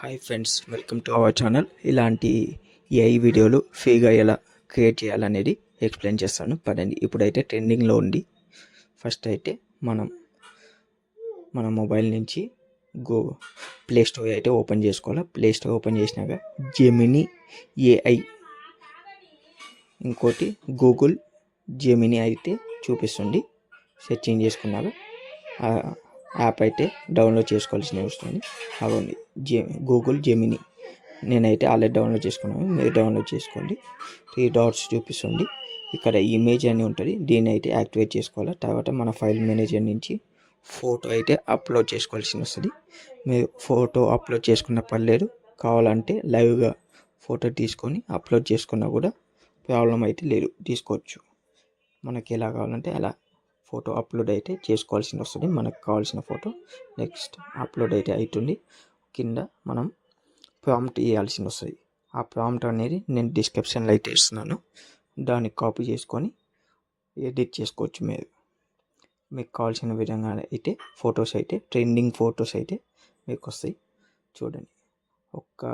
Hi friends, welcome to our channel. ఇలాంటి AI వీడియోలు ఫ్రీగా ఎలా క్రియేట్ చేయాలనేది ఎక్స్ప్లెయిన్ చేస్తాను. పదండి. ఇప్పుడైతే ట్రెండింగ్లో ఉంది. ఫస్ట్ అయితే మన మొబైల్ నుంచి ప్లే స్టోర్ అయితే ఓపెన్ చేసుకోవాలి. ప్లే స్టోర్ ఓపెన్ చేసినాక జెమినీ ఏఐ, ఇంకోటి గూగుల్ జెమినీ అయితే చూపిస్తుంది. సెర్చింగ్ చేసుకున్నాక యాప్ అయితే డౌన్లోడ్ చేసుకోవాల్సిన వస్తుంది. అవును, గూగుల్ జెమినీ నేనైతే ఆల్రెడీ డౌన్లోడ్ చేసుకున్నాను. మీరు డౌన్లోడ్ చేసుకోండి. 3 డాట్స్ చూపిస్తుంది. ఇక్కడ ఇమేజ్ అని ఉంటుంది. దీన్ని అయితే యాక్టివేట్ చేసుకోవాలి. తర్వాత మన ఫైల్ మేనేజర్ నుంచి ఫోటో అయితే అప్లోడ్ చేసుకోవాల్సి వస్తుంది. మీరు ఫోటో అప్లోడ్ చేసుకున్న పర్లేదు, కావాలంటే లైవ్గా ఫోటో తీసుకొని అప్లోడ్ చేసుకున్నా కూడా ప్రాబ్లం అయితే లేదు, తీసుకోవచ్చు. మనకి ఎలా కావాలంటే అలా ఫోటో అప్లోడ్ అయితే చేసుకోవాల్సి వస్తుంది. మనకు కావాల్సిన ఫోటో నెక్స్ట్ అప్లోడ్ అయితే అవుతుంది. కింద మనం ప్రాంప్ట్ ఇవ్వాల్సి వస్తుంది. ఆ ప్రాంప్ట్ అనేది నేను డిస్క్రిప్షన్లో అయితే ఇస్తున్నాను. దాన్ని కాపీ చేసుకొని ఎడిట్ చేసుకోవచ్చు. మీకు కావాల్సిన విధంగా అయితే ఫొటోస్ అయితే ట్రెండింగ్ ఫొటోస్ అయితే మీకు వస్తాయి. చూడండి, ఒక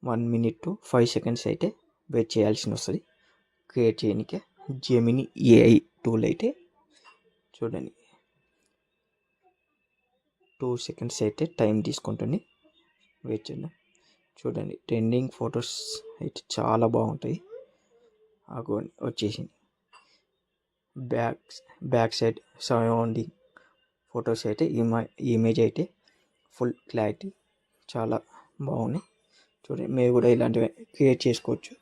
1 minute to 5 seconds అయితే వెయిట్ చేయాల్సి వస్తుంది క్రియేట్ చేయడానికి. జెమినీ ఏఐ టూల్ అయితే చూడండి, 2 seconds అయితే టైం తీసుకుంటుంది. వెయిట్ చేద్దాం. చూడండి, ట్రెండింగ్ ఫొటోస్ అయితే చాలా బాగుంటాయి. వచ్చేసింది. బ్యాక్ సైడ్ సరౌండింగ్ ఫొటోస్ అయితే ఇమేజ్ అయితే ఫుల్ క్లారిటీ చాలా బాగున్నాయి. చూడండి, మీరు కూడా ఇలాంటివి క్రియేట్ చేసుకోవచ్చు.